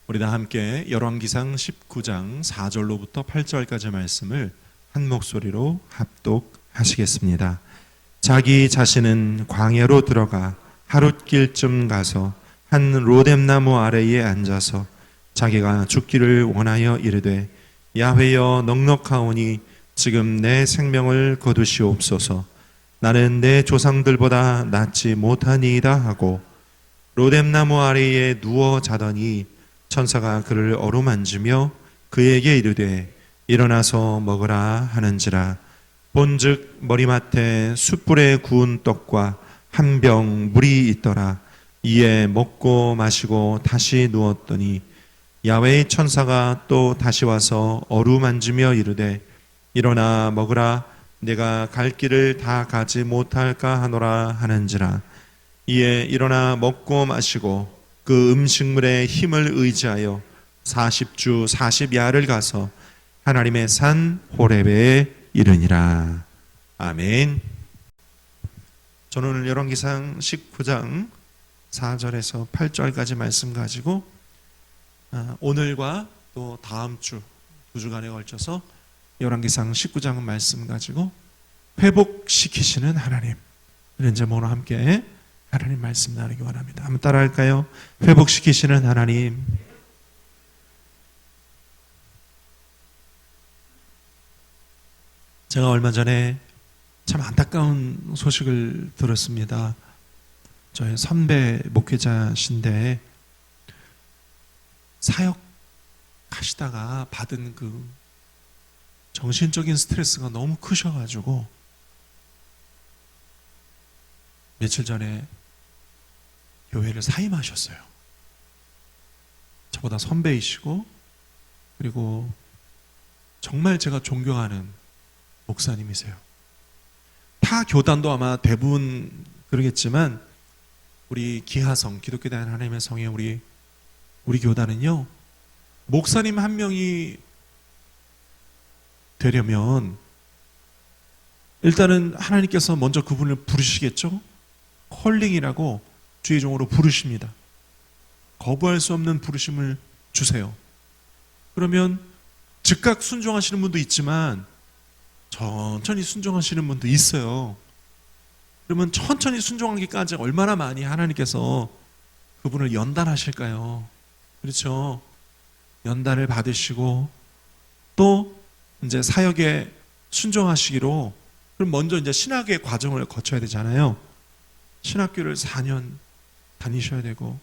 우리 다 함께 열왕기상 19장 4절로부터 8절까지 말씀을 한 목소리로 합독하시겠습니다. 자기 자신은 광야로 들어가 하룻길쯤 가서 한 로뎀나무 아래에 앉아서 자기가 죽기를 원하여 이르되 야훼여 넉넉하오니 지금 내 생명을 거두시옵소서. 나는 내 조상들보다 낫지 못하니이다 하고 로뎀나무 아래에 누워 자더니 천사가 그를 어루만지며 그에게 이르되 일어나서 먹으라 하는지라. 본즉 머리맡에 숯불에 구운 떡과 한 병 물이 있더라. 이에 먹고 마시고 다시 누웠더니 야훼의 천사가 또 다시 와서 어루만지며 이르되 일어나 먹으라. 내가 갈 길을 다 가지 못할까 하노라 하는지라. 이에 일어나 먹고 마시고 그 음식물의 힘을 의지하여 40주 40야를 가서 하나님의 산 호렙에 이르니라. 아멘. 저는 오늘 열왕기상 19장 4절에서 8절까지 말씀 가지고 오늘과 또 다음 주 2주간에 걸쳐서 열왕기상 19장 말씀 가지고 회복시키시는 하나님, 이런 제목으로 함께 하나님 말씀 나누기 원합니다. 한번 따라할까요? 회복시키시는 하나님. 제가 얼마 전에 참 안타까운 소식을 들었습니다. 저희 선배 목회자신데 사역하시다가 받은 그 정신적인 스트레스가 너무 크셔가지고 며칠 전에 교회를 사임하셨어요. 저보다 선배이시고 그리고 정말 제가 존경하는 목사님이세요. 타 교단도 아마 대부분 그러겠지만 우리 기하성, 기독교단 하나님의 성의 우리 교단은요, 목사님 한 명이 되려면 일단은 하나님께서 먼저 그분을 부르시겠죠? 컬링이라고 주의 종으로 부르십니다. 거부할 수 없는 부르심을 주세요. 그러면 즉각 순종하시는 분도 있지만 천천히 순종하시는 분도 있어요. 그러면 천천히 순종하기까지 얼마나 많이 하나님께서 그분을 연단하실까요? 그렇죠? 연단을 받으시고 또 이제 사역에 순종하시기로, 그럼 먼저 이제 신학의 과정을 거쳐야 되잖아요. 신학교를 4년 다니셔야 되고,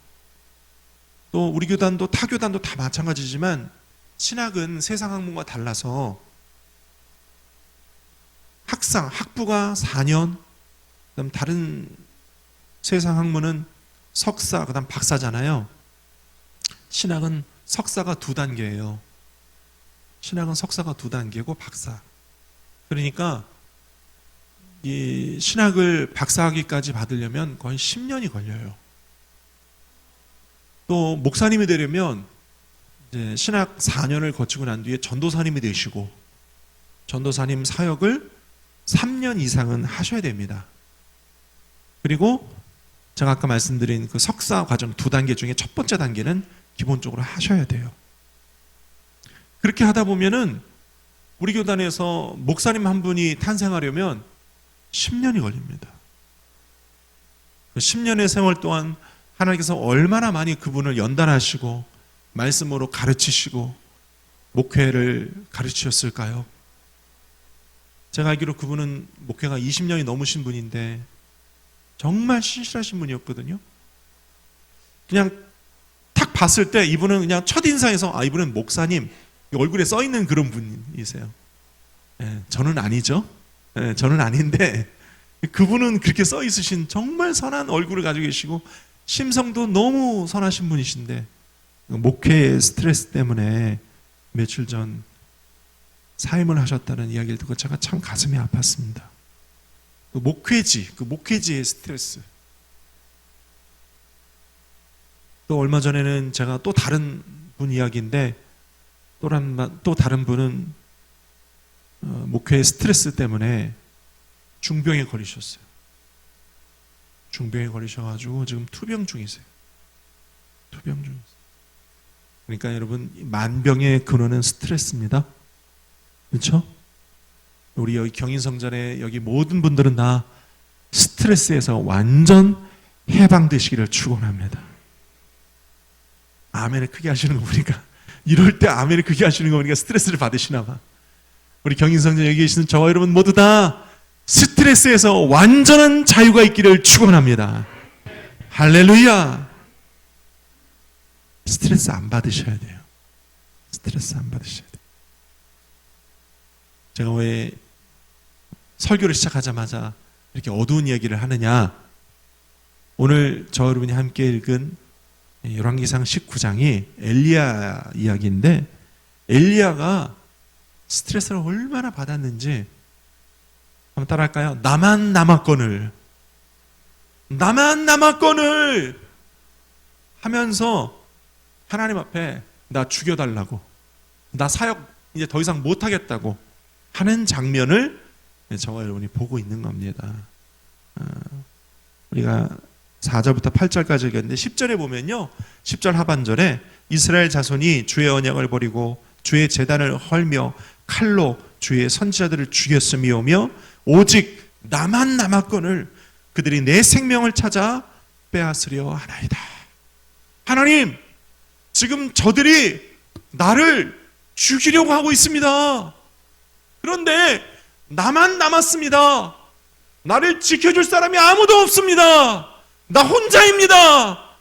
또 우리 교단도 타 교단도 다 마찬가지지만 신학은 세상 학문과 달라서 학부가 4년, 그다음 다른 세상 학문은 석사, 그다음 박사잖아요. 신학은 석사가 2단계예요. 신학은 석사가 2단계고 박사. 그러니까 이 신학을 박사학위까지 받으려면 거의 10년이 걸려요. 또 목사님이 되려면 이제 신학 4년을 거치고 난 뒤에 전도사님이 되시고 전도사님 사역을 3년 이상은 하셔야 됩니다. 그리고 제가 아까 말씀드린 그 석사 과정 2단계 중에 첫 번째 단계는 기본적으로 하셔야 돼요. 그렇게 하다 보면은 우리 교단에서 목사님 한 분이 탄생하려면 10년이 걸립니다. 그 10년의 세월 동안 하나님께서 얼마나 많이 그분을 연단하시고 말씀으로 가르치시고 목회를 가르치셨을까요? 제가 알기로 그분은 목회가 20년이 넘으신 분인데 정말 신실하신 분이었거든요. 그냥 탁 봤을 때 이분은 그냥 첫인상에서 이분은 목사님 얼굴에 써있는 그런 분이세요. 저는 아니죠. 저는 아닌데 그분은 그렇게 써있으신 정말 선한 얼굴을 가지고 계시고 심성도 너무 선하신 분이신데 목회의 스트레스 때문에 며칠 전 사임을 하셨다는 이야기를 듣고 제가 참 가슴이 아팠습니다. 그 목회지의 스트레스. 또 얼마 전에는 제가 또 다른 분 이야기인데 또 다른 분은 목회의 스트레스 때문에 중병에 걸리셨어요. 중병에 걸리셔가지고 지금 투병 중이세요. 투병 중이세요. 그러니까 여러분, 만병의 근원은 스트레스입니다. 그렇죠? 우리 여기 경인성전에 여기 모든 분들은 다 스트레스에서 완전 해방되시기를 축원합니다. 아멘을 크게 하시는 거 보니까, 이럴 때 아멘을 크게 하시는 거 보니까 스트레스를 받으시나 봐. 우리 경인성전 여기 계시는 저와 여러분 모두 다 스트레스에서 완전한 자유가 있기를 축원합니다. 할렐루야. 스트레스 안 받으셔야 돼요. 스트레스 안 받으셔야 돼요. 제가 왜 설교를 시작하자마자 이렇게 어두운 이야기를 하느냐, 오늘 저 여러분이 함께 읽은 열왕기상 19장이 엘리야 이야기인데, 엘리야가 스트레스를 얼마나 받았는지 한번 따라할까요? 나만 남았거늘 하면서 하나님 앞에 나 죽여달라고, 나 사역 이제 더 이상 못하겠다고 하는 장면을 저와 여러분이 보고 있는 겁니다. 우리가 4절부터 8절까지 읽었는데 10절에 보면요, 10절 하반절에 이스라엘 자손이 주의 언약을 버리고 주의 제단을 헐며 칼로 주의 선지자들을 죽였음이오며 오직 나만 남았거늘 그들이 내 생명을 찾아 빼앗으려 하나이다. 하나님, 지금 저들이 나를 죽이려고 하고 있습니다. 그런데 나만 남았습니다. 나를 지켜줄 사람이 아무도 없습니다. 나 혼자입니다.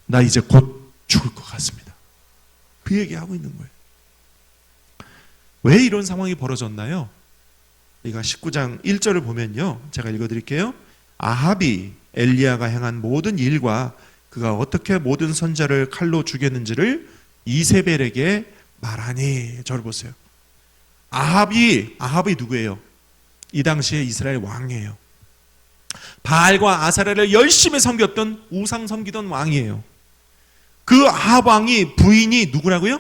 나 이제 곧 죽을 것 같습니다. 그 얘기하고 있는 거예요. 왜 이런 상황이 벌어졌나요? 우리가 19장 1절을 보면요, 제가 읽어드릴게요. 아합이 엘리야가 행한 모든 일과 그가 어떻게 모든 선자를 칼로 죽였는지를 이세벨에게 말하니. 저를 보세요. 아합이 누구예요? 이 당시에 이스라엘 왕이에요. 바알과 아사랴를 열심히 섬겼던, 우상 섬기던 왕이에요. 그 아합 왕이 부인이 누구라고요?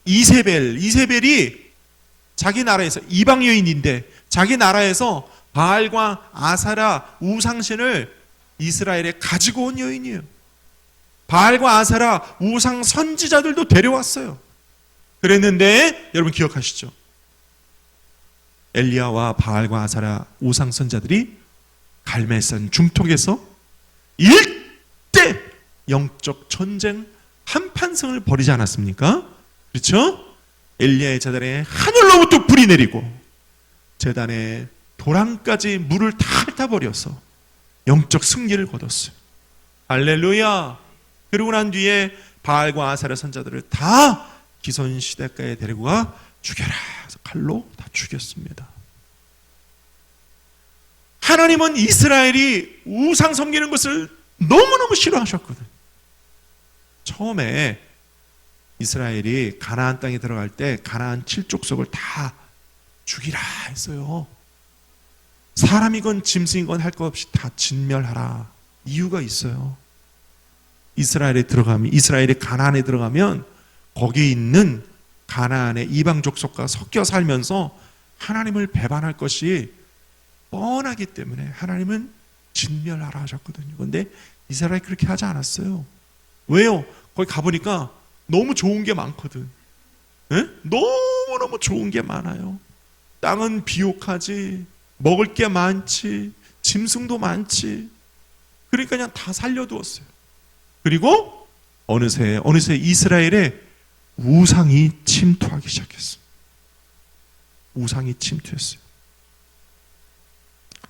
이세벨이 자기 나라에서, 이방 여인인데 자기 나라에서 바알과 아사랴 우상신을 이스라엘에 가지고 온 여인이에요. 바알과 아사랴 우상 선지자들도 데려왔어요. 그랬는데 여러분 기억하시죠? 엘리야와 바알과 아사랴 우상 선지자들이 갈멜산 중턱에서 일대 영적 전쟁 한판승을 벌이지 않았습니까? 그렇죠? 엘리야의 제단에 하늘로부터 불이 내리고 제단에 도랑까지 물을 다 핥아버려서 영적 승리를 거뒀어요. 할렐루야. 그러고 난 뒤에 바알과 아사랴 선자들을 다 기손시대가에 데리고 가 죽여라. 그래서 칼로 다 죽였습니다. 하나님은 이스라엘이 우상 섬기는 것을 너무너무 싫어하셨거든요. 처음에 이스라엘이 가나안 땅에 들어갈 때 가나안 7족속을 다 죽이라 했어요. 사람이건 짐승이건 할 것 없이 다 진멸하라. 이유가 있어요. 이스라엘이 가나안에 들어가면 거기에 있는 가나안의 이방 족속과 섞여 살면서 하나님을 배반할 것이 뻔하기 때문에 하나님은 진멸하라 하셨거든요. 그런데 이스라엘이 그렇게 하지 않았어요. 왜요? 거기 가보니까 너무 좋은 게 많거든. 에? 너무너무 좋은 게 많아요. 땅은 비옥하지, 먹을 게 많지, 짐승도 많지. 그러니까 그냥 다 살려두었어요. 그리고 어느새 이스라엘에 우상이 침투하기 시작했어요. 우상이 침투했어요.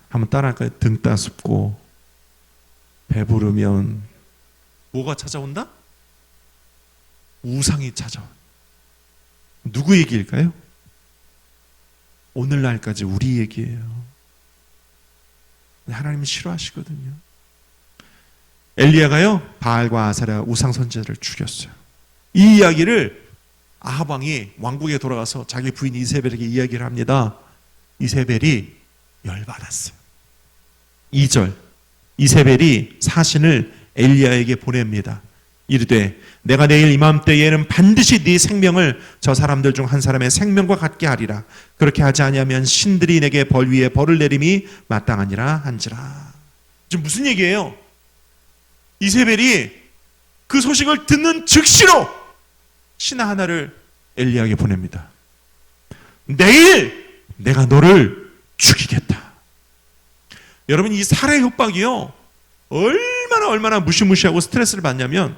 한번 따라할까요? 등 따숩고 배부르면 뭐가 찾아온다? 우상이 찾아온. 누구 얘기일까요? 오늘날까지 우리 얘기예요. 하나님은 싫어하시거든요. 엘리야가요, 바알과 아사랴 우상 선지자를 죽였어요. 이 이야기를 아합 왕이 왕국에 돌아가서 자기 부인 이세벨에게 이야기를 합니다. 이세벨이 열받았어요. 2절, 이세벨이 사신을 엘리야에게 보냅니다. 이르되 내가 내일 이맘때에는 반드시 네 생명을 저 사람들 중 한 사람의 생명과 같게 하리라. 그렇게 하지 아니하면 신들이 내게 벌 위에 벌을 내림이 마땅하니라 한지라. 지금 무슨 얘기예요? 이세벨이 그 소식을 듣는 즉시로 신하 하나를 엘리야에게 보냅니다. 내일 내가 너를 죽이겠다. 여러분, 이 살해 협박이요, 얼마나 무시무시하고 스트레스를 받냐면,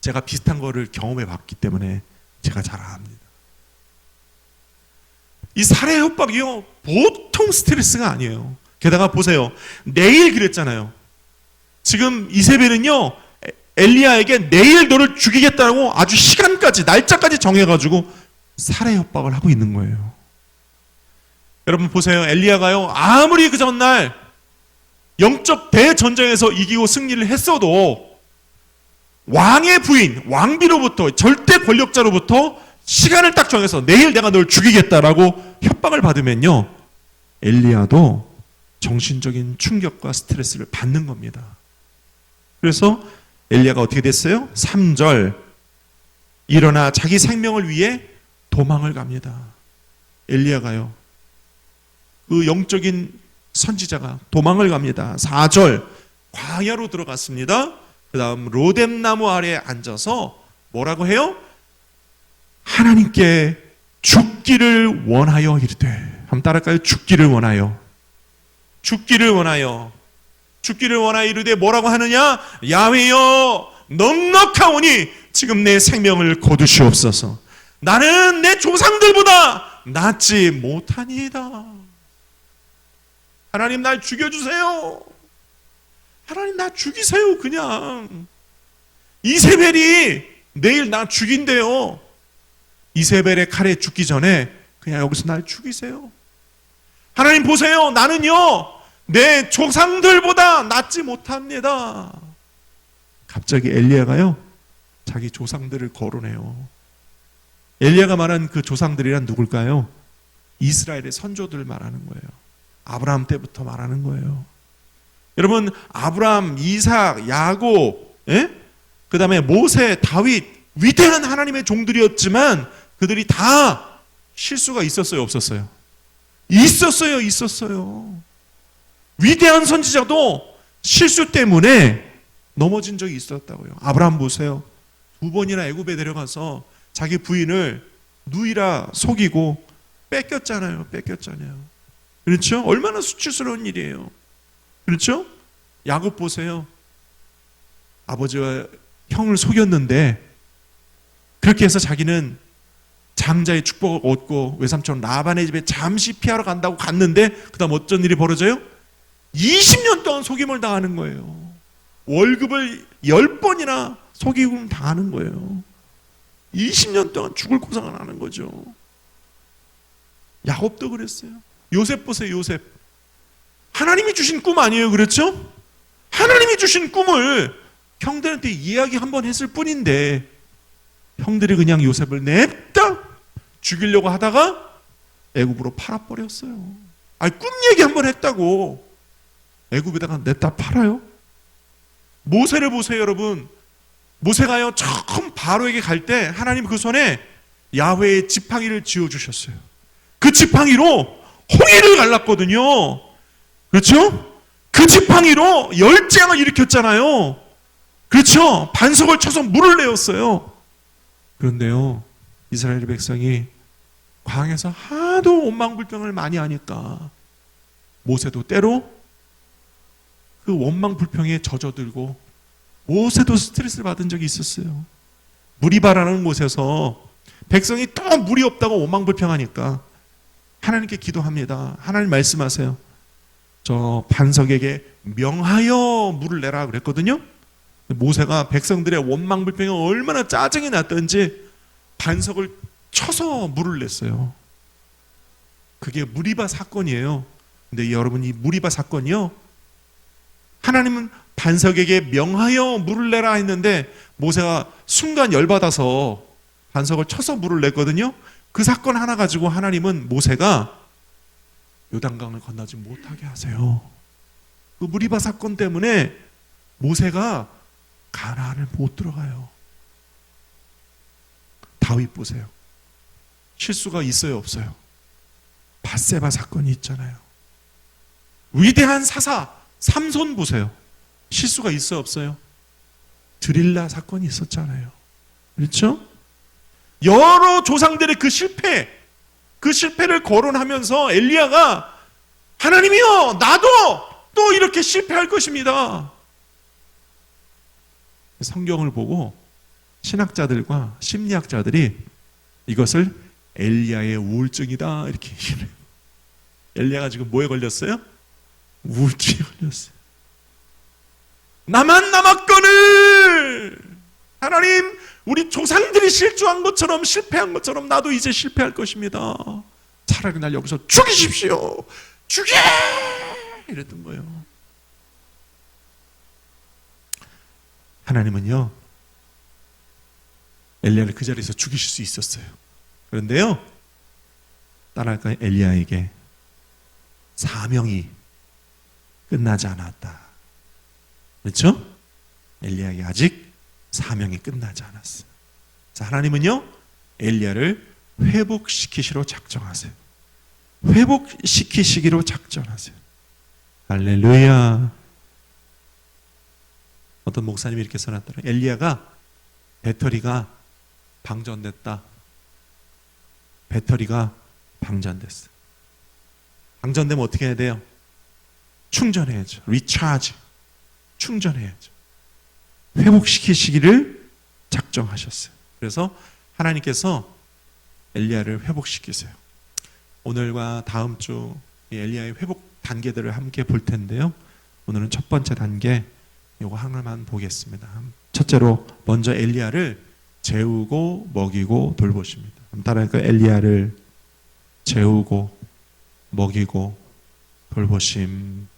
제가 비슷한 거를 경험해 봤기 때문에 제가 잘 압니다. 이 살해 협박이요, 보통 스트레스가 아니에요. 게다가 보세요. 내일 그랬잖아요. 지금 이세벨은요, 엘리야에게 내일 너를 죽이겠다고 아주 시간까지, 날짜까지 정해가지고 살해 협박을 하고 있는 거예요. 여러분 보세요. 엘리야가요, 아무리 그 전날 영적 대전쟁에서 이기고 승리를 했어도 왕의 부인, 왕비로부터, 절대 권력자로부터 시간을 딱 정해서 내일 내가 널 죽이겠다라고 협박을 받으면요, 엘리야도 정신적인 충격과 스트레스를 받는 겁니다. 그래서 엘리야가 어떻게 됐어요? 3절, 일어나 자기 생명을 위해 도망을 갑니다. 엘리야가요, 그 영적인 선지자가 도망을 갑니다. 4절, 광야로 들어갔습니다. 그 다음 로뎀나무 아래에 앉아서 뭐라고 해요? 하나님께 죽기를 원하여 이르되, 한번 따라할까요? 죽기를 원하여. 죽기를 원하여. 죽기를 원하여 이르되 뭐라고 하느냐? 야훼여 넉넉하오니 지금 내 생명을 거두시옵소서. 나는 내 조상들보다 낫지 못하니이다. 하나님 날 죽여주세요. 하나님 나 죽이세요. 그냥 이세벨이 내일 나 죽인대요. 이세벨의 칼에 죽기 전에 그냥 여기서 날 죽이세요. 하나님 보세요. 나는요, 내 조상들보다 낫지 못합니다. 갑자기 엘리야가요, 자기 조상들을 거론해요. 엘리야가 말한 그 조상들이란 누굴까요? 이스라엘의 선조들을 말하는 거예요. 아브라함 때부터 말하는 거예요. 여러분, 아브라함, 이삭, 야곱, 그 다음에 모세, 다윗, 위대한 하나님의 종들이었지만 그들이 다 실수가 있었어요, 없었어요? 있었어요. 위대한 선지자도 실수 때문에 넘어진 적이 있었다고요. 아브라함 보세요. 2번이나 애굽에 데려가서 자기 부인을 누이라 속이고 뺏겼잖아요. 그렇죠? 얼마나 수치스러운 일이에요. 그렇죠? 야곱 보세요. 아버지와 형을 속였는데 그렇게 해서 자기는 장자의 축복을 얻고 외삼촌 라반의 집에 잠시 피하러 간다고 갔는데 그 다음 어쩐 일이 벌어져요? 20년 동안 속임을 당하는 거예요. 월급을 10번이나 속임을 당하는 거예요. 20년 동안 죽을 고생을 하는 거죠. 야곱도 그랬어요. 요셉 보세요. 요셉. 하나님이 주신 꿈 아니에요. 그렇죠? 하나님이 주신 꿈을 형들한테 이야기 한번 했을 뿐인데 형들이 그냥 요셉을 냅다 죽이려고 하다가 애굽으로 팔아버렸어요. 꿈 얘기 한번 했다고 애굽에다가 냅다 팔아요? 모세를 보세요. 여러분, 모세가요, 처음 바로에게 갈 때 하나님 그 손에 야훼의 지팡이를 쥐어주셨어요. 그 지팡이로 홍해를 갈랐거든요. 그렇죠? 그 지팡이로 열재앙을 일으켰잖아요. 그렇죠? 반석을 쳐서 물을 내었어요. 그런데요, 이스라엘 백성이 광야에서 하도 원망불평을 많이 하니까 모세도 때로 그 원망불평에 젖어들고 모세도 스트레스를 받은 적이 있었어요. 무리바라는 곳에서 백성이 또 물이 없다고 원망불평하니까 하나님께 기도합니다. 하나님 말씀하세요. 저 반석에게 명하여 물을 내라 그랬거든요. 모세가 백성들의 원망불평에 얼마나 짜증이 났던지 반석을 쳐서 물을 냈어요. 그게 무리바 사건이에요. 근데 여러분, 이 무리바 사건이요, 하나님은 반석에게 명하여 물을 내라 했는데 모세가 순간 열받아서 반석을 쳐서 물을 냈거든요. 그 사건 하나 가지고 하나님은 모세가 요단강을 건너지 못하게 하세요. 그 무리바 사건 때문에 모세가 가나안을 못 들어가요. 다윗 보세요. 실수가 있어요, 없어요? 밧세바 사건이 있잖아요. 위대한 사사 삼손 보세요. 실수가 있어요, 없어요? 드릴라 사건이 있었잖아요. 그렇죠? 여러 조상들의 그 실패를 거론하면서 엘리야가 하나님이여 나도 또 이렇게 실패할 것입니다. 성경을 보고 신학자들과 심리학자들이 이것을 엘리야의 우울증이다 이렇게 얘기해요. 엘리야가 지금 뭐에 걸렸어요? 우울증에 걸렸어요. 나만 남았거늘 하나님 우리 조상들이 실조한 것처럼 실패한 것처럼 나도 이제 실패할 것입니다. 차라리 날 여기서 죽이십시오. 죽여! 이랬던 거예요. 하나님은요 엘리야를 그 자리에서 죽이실 수 있었어요. 그런데요 따라할까요? 엘리야에게 사명이 끝나지 않았다. 그렇죠? 엘리야에게 아직 사명이 끝나지 않았어요. 자, 하나님은요 엘리야를 회복시키시로 작정하세요. 회복시키시기로 작정하세요. 할렐루야. 어떤 목사님이 이렇게 써놨더라고요. 엘리야가 배터리가 방전됐다. 배터리가 방전됐어요. 방전되면 어떻게 해야 돼요? 충전해야죠. 리차지. 충전해야죠. 회복시키시기를 작정하셨어요. 그래서 하나님께서 엘리야를 회복시키세요. 오늘과 다음 주 엘리야의 회복 단계들을 함께 볼 텐데요. 오늘은 첫 번째 단계 요거 하나만 보겠습니다. 첫째로 먼저 엘리야를 재우고 먹이고 돌보십니다. 따라할까요? 엘리야를 재우고 먹이고 돌보심.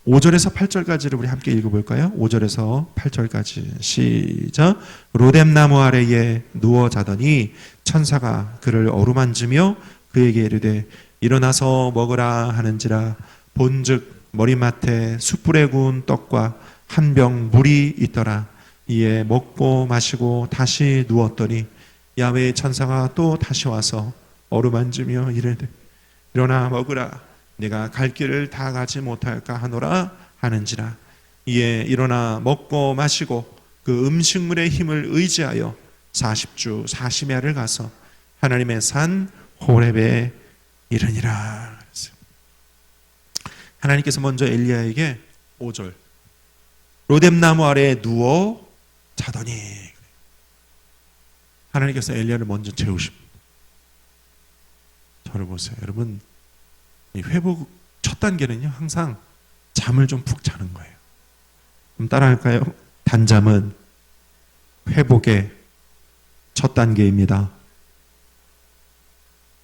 5절에서 8절까지를 우리 함께 읽어볼까요? 5절에서 8절까지 시작. 로뎀나무 아래에 누워 자더니 천사가 그를 어루만지며 그에게 이르되 일어나서 먹으라 하는지라. 본즉 머리맡에 숯불에 구운 떡과 한 병 물이 있더라. 이에 먹고 마시고 다시 누웠더니 야훼의 천사가 또 다시 와서 어루만지며 이르되 일어나 먹으라. 내가 갈 길을 다 가지 못할까 하노라 하는지라. 이에 일어나 먹고 마시고 그 음식물의 힘을 의지하여 40주 40야를 가서 하나님의 산 호렙에 이르니라. 하나님께서 먼저 엘리야에게 5절 로뎀나무 아래에 누워 자더니, 하나님께서 엘리야를 먼저 재우십니다. 저를 보세요. 여러분, 이 회복 첫 단계는요 항상 잠을 좀 푹 자는 거예요. 그럼 따라할까요? 단잠은 회복의 첫 단계입니다.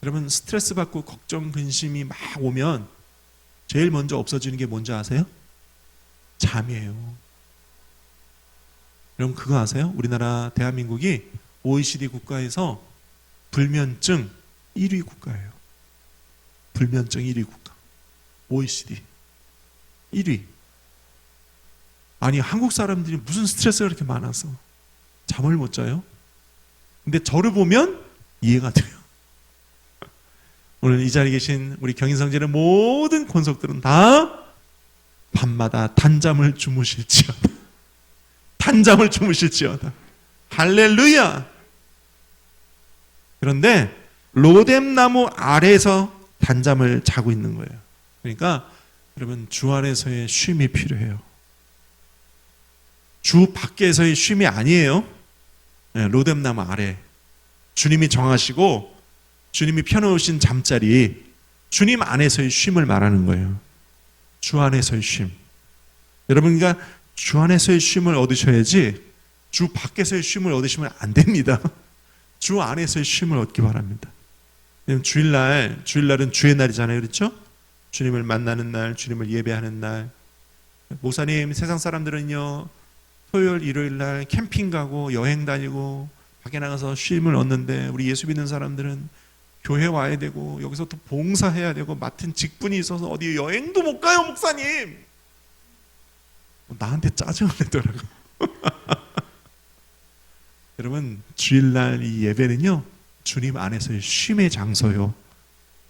여러분, 스트레스 받고 걱정 근심이 막 오면 제일 먼저 없어지는 게 뭔지 아세요? 잠이에요. 여러분 그거 아세요? 우리나라 대한민국이 OECD 국가에서 불면증 1위 국가예요. 불면증 1위 국가. OECD 1위. 아니 한국 사람들이 무슨 스트레스가 그렇게 많아서 잠을 못 자요? 근데 저를 보면 이해가 돼요. 오늘 이 자리에 계신 우리 경인성전의 모든 권속들은 다 밤마다 단잠을 주무실지어다. 단잠을 주무실지어다. 할렐루야. 그런데 로뎀나무 아래에서 단잠을 자고 있는 거예요. 그러니까 여러분 주 안에서의 쉼이 필요해요. 주 밖에서의 쉼이 아니에요. 네, 로뎀나무 아래 주님이 정하시고 주님이 펴놓으신 잠자리, 주님 안에서의 쉼을 말하는 거예요. 주 안에서의 쉼. 여러분, 그러니까 주 안에서의 쉼을 얻으셔야지 주 밖에서의 쉼을 얻으시면 안 됩니다. 주 안에서의 쉼을 얻기 바랍니다. 주일날은 주의 날이잖아요. 그렇죠? 주님을 만나는 날, 주님을 예배하는 날. 목사님, 세상 사람들은요 토요일, 일요일 날 캠핑 가고 여행 다니고 밖에 나가서 쉼을 얻는데 우리 예수 믿는 사람들은 교회 와야 되고 여기서 또 봉사해야 되고 맡은 직분이 있어서 어디 여행도 못 가요, 목사님. 나한테 짜증을 내더라고. 여러분, 주일날 이 예배는요 주님 안에서의 쉼의 장소요,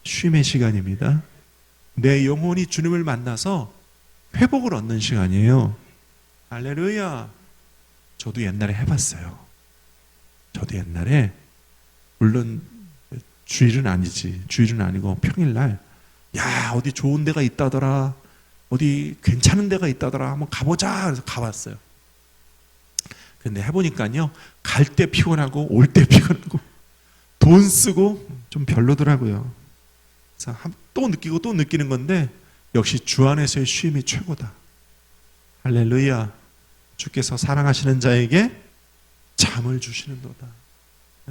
쉼의 시간입니다. 내 영혼이 주님을 만나서 회복을 얻는 시간이에요. 할렐루야. 저도 옛날에 해봤어요. 저도 옛날에 물론 주일은 아니지. 주일은 아니고 평일날 야 어디 좋은 데가 있다더라. 어디 괜찮은 데가 있다더라. 한번 가보자. 그래서 가봤어요. 근데 해보니까요. 갈 때 피곤하고 올 때 피곤하고 돈 쓰고 좀 별로더라고요. 그래서 또 느끼고 또 느끼는 건데 역시 주 안에서의 쉼이 최고다. 할렐루야. 주께서 사랑하시는 자에게 잠을 주시는도다.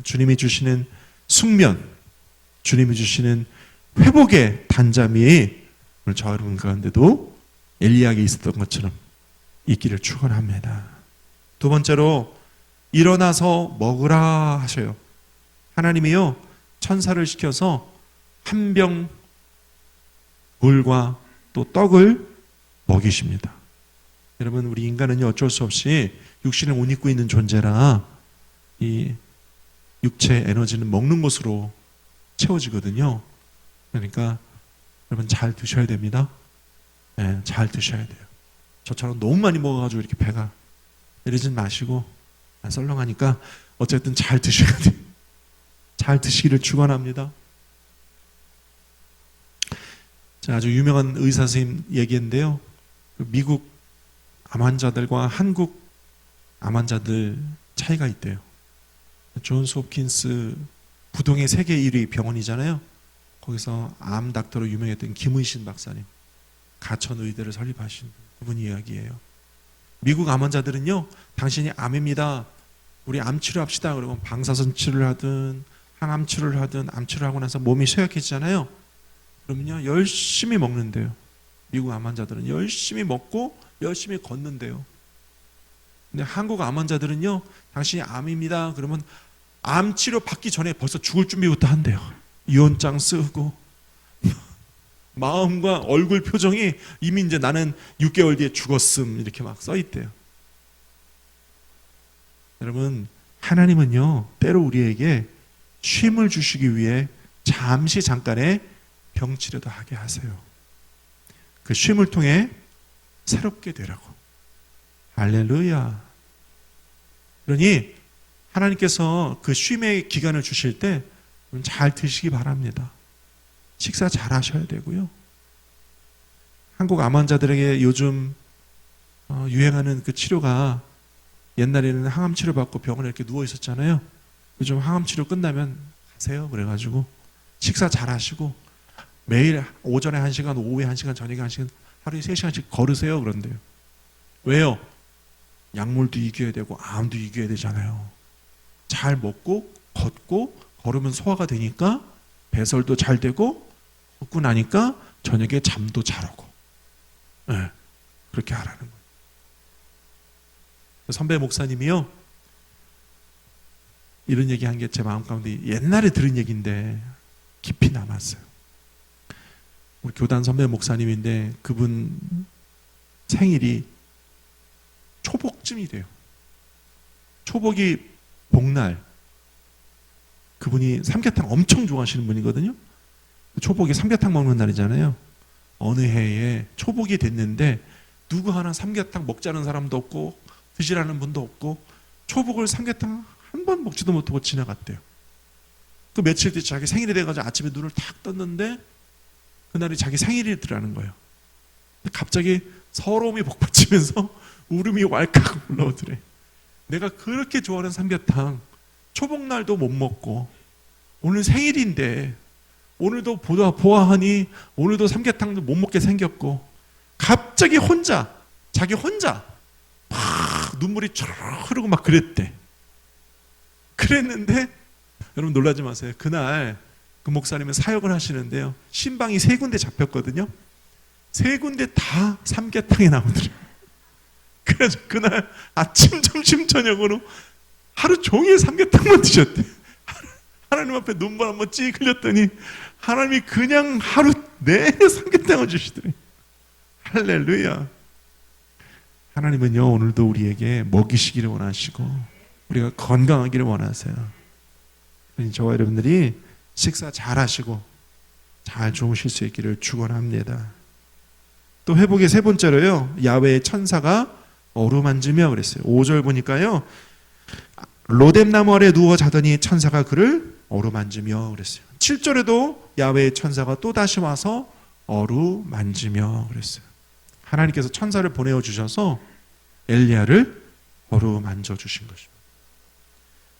주님이 주시는 숙면, 주님이 주시는 회복의 단잠이 오늘 저 여러분 가운데도 엘리야에게 있었던 것처럼 있기를 축원합니다. 두 번째로 일어나서 먹으라 하셔요. 하나님이요 천사를 시켜서 한 병 물과 또 떡을 먹이십니다. 여러분 우리 인간은요 어쩔 수 없이 육신을 못 입고 있는 존재라 이 육체의 에너지는 먹는 것으로 채워지거든요. 그러니까 여러분 잘 드셔야 됩니다. 네, 잘 드셔야 돼요. 저처럼 너무 많이 먹어가지고 이렇게 배가 이러진 마시고 썰렁하니까 어쨌든 잘 드셔야 돼요. 잘 드시기를 축원합니다. 자, 아주 유명한 의사 선생님 얘기인데요. 미국 암 환자들과 한국 암 환자들 차이가 있대요. 존스 홉킨스 부동의 세계 1위 병원이잖아요. 거기서 암 닥터로 유명했던 김의신 박사님, 가천의대를 설립하신 그분 이야기예요. 미국 암 환자들은요, 당신이 암입니다. 우리 암 치료합시다. 그러면 방사선 치료를 하든 항암 치료를 하든 암 치료하고 나서 몸이 쇠약해지잖아요. 그러면요 열심히 먹는데요. 미국 암 환자들은 열심히 먹고 열심히 걷는데요. 근데 한국 암 환자들은요, 당신이 암입니다. 그러면 암 치료 받기 전에 벌써 죽을 준비부터 한대요. 유언장 쓰고 마음과 얼굴 표정이 이미 이제 나는 6개월 뒤에 죽었음 이렇게 막 써 있대요. 여러분 하나님은요 때로 우리에게 쉼을 주시기 위해 잠시 잠깐의 병치료도 하게 하세요. 그 쉼을 통해 새롭게 되라고. 할렐루야. 그러니 하나님께서 그 쉼의 기간을 주실 때 잘 드시기 바랍니다. 식사 잘 하셔야 되고요. 한국 암 환자들에게 요즘 유행하는 그 치료가 옛날에는 항암 치료 받고 병원에 이렇게 누워 있었잖아요. 요즘 항암 치료 끝나면 가세요. 그래가지고 식사 잘 하시고 매일 오전에 1시간, 오후에 1시간, 저녁에 1시간, 하루에 3시간씩 걸으세요. 그런데요. 왜요? 약물도 이겨야 되고 암도 이겨야 되잖아요. 잘 먹고 걷고 걸으면 소화가 되니까 배설도 잘 되고 걷고 나니까 저녁에 잠도 잘 오고. 네, 그렇게 하라는 거예요. 선배 목사님이요 이런 얘기 한 게 제 마음 가운데 옛날에 들은 얘기인데 깊이 남았어요. 우리 교단 선배 목사님인데 그분 생일이 초복쯤이 돼요. 초복이 복날. 그분이 삼계탕 엄청 좋아하시는 분이거든요. 초복이 삼계탕 먹는 날이잖아요. 어느 해에 초복이 됐는데 누구 하나 삼계탕 먹자는 사람도 없고 드시라는 분도 없고 초복을 삼계탕 한 번 먹지도 못하고 지나갔대요. 그 며칠 뒤에 자기 생일이 돼가지고 아침에 눈을 탁 떴는데 그날이 자기 생일이더라는 거예요. 갑자기 서러움이 복받치면서 울음이 왈칵 올라오더래. 내가 그렇게 좋아하는 삼계탕 초복날도 못 먹고 오늘 생일인데 오늘도 보아하니 오늘도 삼계탕도 못 먹게 생겼고 갑자기 자기 혼자 막 눈물이 쫙 흐르고 막 그랬는데 여러분 놀라지 마세요. 그날 그 목사님은 사역을 하시는데요. 신방이 3군데 잡혔거든요. 3군데 다 삼계탕에 나오더래요. 그래서 그날 아침, 점심, 저녁으로 하루 종일 삼계탕만 드셨대. 하나님 앞에 눈물 한번 찌 흘렸더니 하나님이 그냥 하루 내내 삼계탕을 주시더래. 할렐루야. 하나님은요 오늘도 우리에게 먹이시기를 원하시고 우리가 건강하기를 원하세요. 그러니 저와 여러분들이 식사 잘 하시고 잘 주무실 수 있기를 축원합니다. 또 회복의 세 번째로요, 야훼의 천사가 어루만지며 그랬어요. 5절 보니까요, 로뎀나무 아래 누워 자더니 천사가 그를 어루만지며 그랬어요. 7절에도 야훼의 천사가 또 다시 와서 어루만지며 그랬어요. 하나님께서 천사를 보내어 주셔서 엘리야를 어루만져 주신 것입니다.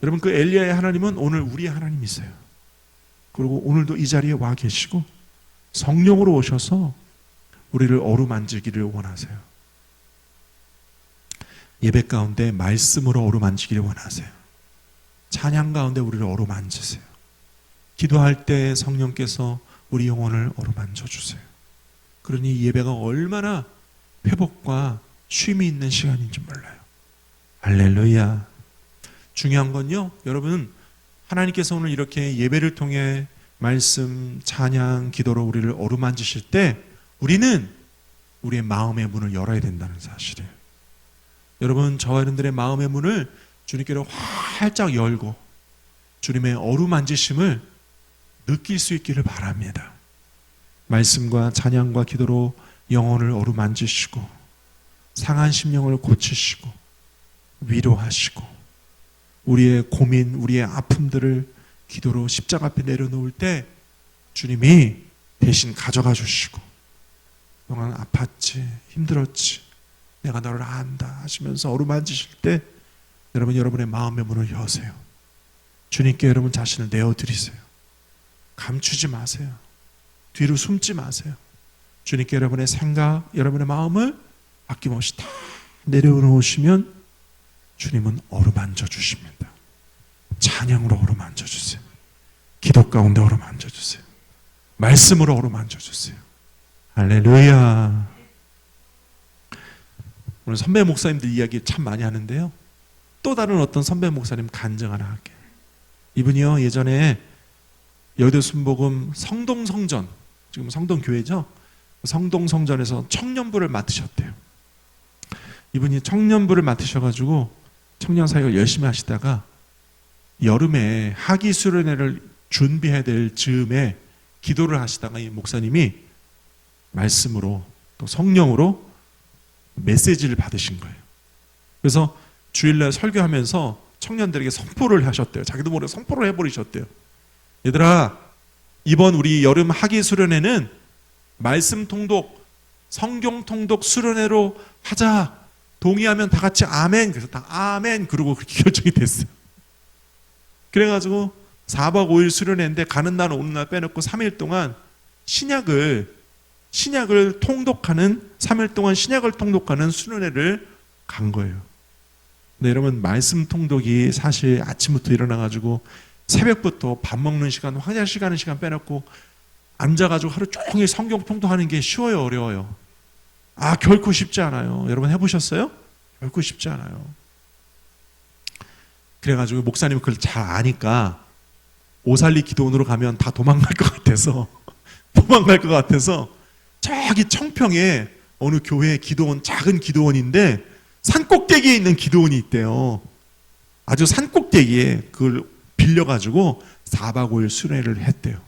여러분, 그 엘리야의 하나님은 오늘 우리 하나님이세요. 그리고 오늘도 이 자리에 와 계시고 성령으로 오셔서 우리를 어루만지기를 원하세요. 예배 가운데 말씀으로 어루만지기를 원하세요. 찬양 가운데 우리를 어루만지세요. 기도할 때 성령께서 우리 영혼을 어루만져 주세요. 그러니 이 예배가 얼마나 회복과 쉼이 있는 시간인지 몰라요. 할렐루야. 중요한 건요, 여러분, 하나님께서 오늘 이렇게 예배를 통해 말씀, 찬양, 기도로 우리를 어루만지실 때 우리는 우리의 마음의 문을 열어야 된다는 사실이에요. 여러분, 저와 여러분들의 마음의 문을 주님께로 활짝 열고 주님의 어루만지심을 느낄 수 있기를 바랍니다. 말씀과 찬양과 기도로 영혼을 어루만지시고 상한 심령을 고치시고 위로하시고 우리의 고민, 우리의 아픔들을 기도로 십자가 앞에 내려놓을 때 주님이 대신 가져가 주시고 그동안 아팠지, 힘들었지, 내가 너를 안다 하시면서 어루만지실 때 여러분, 여러분의 마음의 문을 여세요. 주님께 여러분 자신을 내어드리세요. 감추지 마세요. 뒤로 숨지 마세요. 주님께 여러분의 생각, 여러분의 마음을 아낌없이 다 내려놓으시면 주님은 어루만져 주십니다. 찬양으로 어루만져 주세요. 기도 가운데 어루만져 주세요. 말씀으로 어루만져 주세요. 할렐루야. 오늘 선배 목사님들 이야기 참 많이 하는데요, 또 다른 어떤 선배 목사님 간증 하나 할게요. 이분이요, 예전에 여의도 순복음 성동성전, 지금 성동교회죠, 성동성전에서 청년부를 맡으셨대요. 이분이 청년부를 맡으셔가지고 청년 사역을 열심히 하시다가 여름에 학위 수련회를 준비해야 될 즈음에 기도를 하시다가 이 목사님이 말씀으로 또 성령으로 메시지를 받으신 거예요. 그래서 주일날 설교하면서 청년들에게 선포를 하셨대요. 자기도 모르게 선포를 해버리셨대요. 얘들아, 이번 우리 여름 학위 수련회는 말씀 통독, 성경 통독 수련회로 하자. 동의하면 다 같이 아멘. 그래서 다 아멘 그러고 그렇게 결정이 됐어요. 그래가지고 4박 5일 수련회인데 가는 날 오는 날 빼놓고 3일 동안 신약을 통독하는 3일 동안 신약을 통독하는 수련회를 간 거예요. 근데 여러분, 말씀 통독이 사실 아침부터 일어나가지고 새벽부터 밥 먹는 시간, 화장실 가는 시간 빼놓고 앉아가지고 하루 종일 성경 통독하는 게 쉬워요, 어려워요? 아, 결코 쉽지 않아요. 여러분 해보셨어요? 결코 쉽지 않아요. 그래가지고 목사님은 그걸 잘 아니까 오살리 기도원으로 가면 다 도망갈 것 같아서 저기 청평에 어느 교회 기도원, 작은 기도원인데 산꼭대기에 있는 기도원이 있대요. 아주 산꼭대기에 그걸 빌려가지고 4박 5일 수련회를 했대요.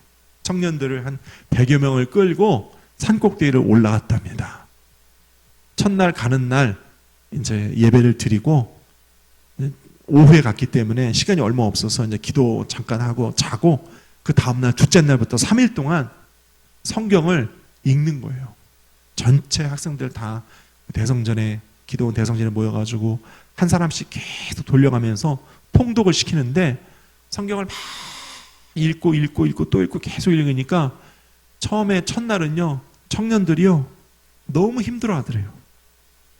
청년들을 한 100여 명을 끌고 산꼭대기를 올라갔답니다. 첫날 가는 날 이제 예배를 드리고 오후에 갔기 때문에 시간이 얼마 없어서 이제 기도 잠깐 하고 자고 그 다음날 둘째 날부터 3일 동안 성경을 읽는 거예요. 전체 학생들 다 대성전에, 기도원 대성전에 모여가지고 한 사람씩 계속 돌려가면서 통독을 시키는데 성경을 막 읽고 또 읽고 계속 읽으니까 처음에 첫날은요, 청년들이요 너무 힘들어 하더래요.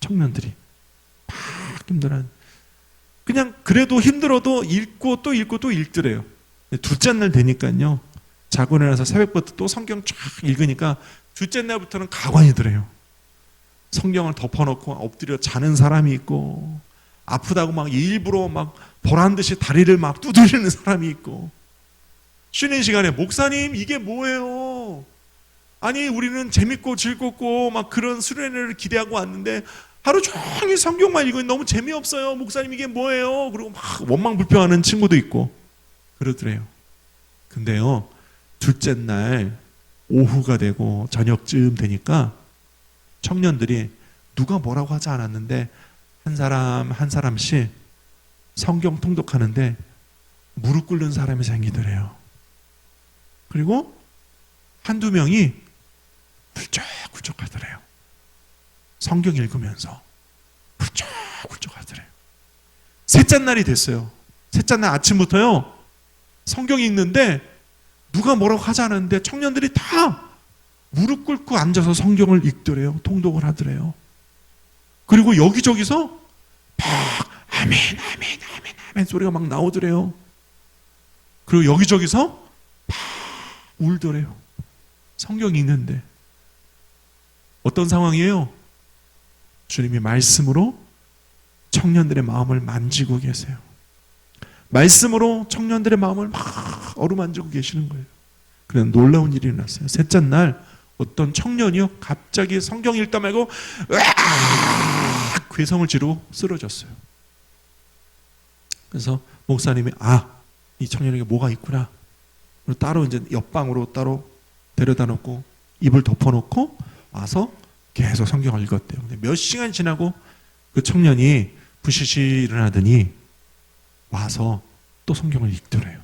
청년들이 막 힘들어. 그냥 그래도 힘들어도 읽고 또 읽더래요. 둘째 날 되니까요, 자고 일어나서 새벽부터 또 성경 쫙 읽으니까 둘째 날부터는 가관이더래요. 성경을 덮어놓고 엎드려 자는 사람이 있고, 아프다고 막 일부러 막 보란 듯이 다리를 막 두드리는 사람이 있고, 쉬는 시간에 목사님 이게 뭐예요? 아니 우리는 재밌고 즐겁고 막 그런 수련회를 기대하고 왔는데 하루 종일 성경만 읽으니 너무 재미없어요. 목사님 이게 뭐예요? 그리고 막 원망불평하는 친구도 있고 그러더래요. 근데요, 둘째 날 오후가 되고 저녁쯤 되니까 청년들이 누가 뭐라고 하지 않았는데 한 사람 한 사람씩 성경 통독하는데 무릎 꿇는 사람이 생기더래요. 그리고 한두 명이 훌쩍훌쩍 하더래요. 성경 읽으면서 훌쩍훌쩍 하더래요. 셋째 날이 됐어요. 셋째 날 아침부터요, 성경 읽는데 누가 뭐라고 하지 않았는데 청년들이 다 무릎 꿇고 앉아서 성경을 읽더래요. 통독을 하더래요. 그리고 여기저기서 막 아멘 아멘 아멘 아멘 소리가 막 나오더래요. 그리고 여기저기서 막 울더래요. 성경 읽는데. 어떤 상황이에요? 주님이 말씀으로 청년들의 마음을 만지고 계세요. 말씀으로 청년들의 마음을 막 어루만지고 계시는 거예요. 그런 놀라운 일이 일어났어요. 셋째 날 어떤 청년이요, 갑자기 성경 읽다 말고 으악 괴성을 지르고 쓰러졌어요. 그래서 목사님이 이 청년에게 뭐가 있구나. 따로 이제 옆방으로 따로 데려다 놓고 입을 덮어놓고 와서 계속 성경을 읽었대요. 근데 몇 시간 지나고 그 청년이 부시시 일어나더니 와서 또 성경을 읽더래요.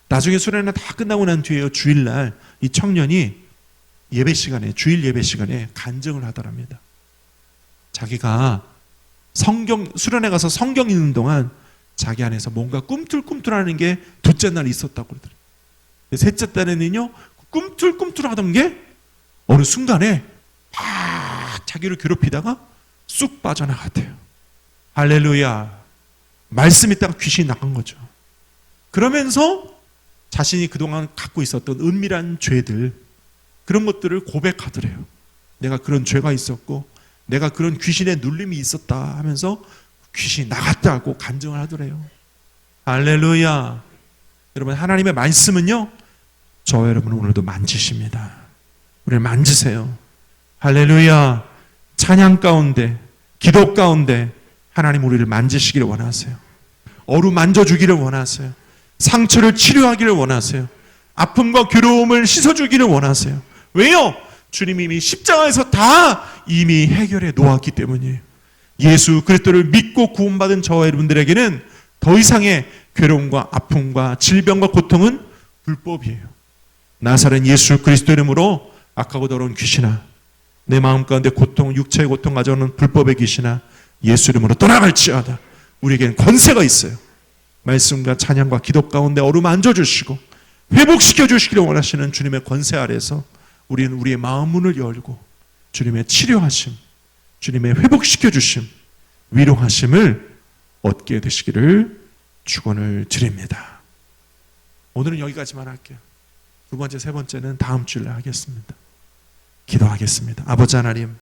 나중에 수련회 다 끝나고 난 뒤에요, 주일날 이 청년이 예배 시간에, 주일 예배 시간에 간증을 하더랍니다. 자기가 수련회 가서 성경 읽는 동안 자기 안에서 뭔가 꿈틀꿈틀하는 게 둘째 날 있었다고 그러더래요. 셋째 날에는요, 꿈틀꿈틀하던 게 어느 순간에 막 자기를 괴롭히다가 쑥 빠져나갔대요. 할렐루야. 말씀 있다가 귀신이 나간 거죠. 그러면서 자신이 그동안 갖고 있었던 은밀한 죄들, 그런 것들을 고백하더래요. 내가 그런 죄가 있었고 내가 그런 귀신의 눌림이 있었다 하면서 귀신이 나갔다고 간증을 하더래요. 할렐루야. 여러분, 하나님의 말씀은요, 저와 여러분을 오늘도 만지십니다. 우리를 만지세요. 할렐루야. 찬양 가운데, 기도 가운데 하나님 우리를 만지시기를 원하세요. 어루만져주기를 원하세요. 상처를 치료하기를 원하세요. 아픔과 괴로움을 씻어주기를 원하세요. 왜요? 주님이 이미 십자가에서 다 이미 해결해 놓았기 때문이에요. 예수 그리스도를 믿고 구원받은 저와 여러분들에게는 더 이상의 괴로움과 아픔과 질병과 고통은 불법이에요. 나사렛 예수 그리스도 이름으로 악하고 더러운 귀신아, 내 마음 가운데 고통, 육체의 고통 가져오는 불법의 귀신아, 예수 이름으로 떠나갈지어다. 우리에게는 권세가 있어요. 말씀과 찬양과 기도 가운데 어루만져 주시고 회복시켜 주시기를 원하시는 주님의 권세 아래서 우리는 우리의 마음 문을 열고 주님의 치료하심, 주님의 회복시켜 주심, 위로하심을 얻게 되시기를 축원을 드립니다. 오늘은 여기까지만 할게요. 두 번째, 세 번째는 다음 주일에 하겠습니다. 기도하겠습니다. 아버지 하나님,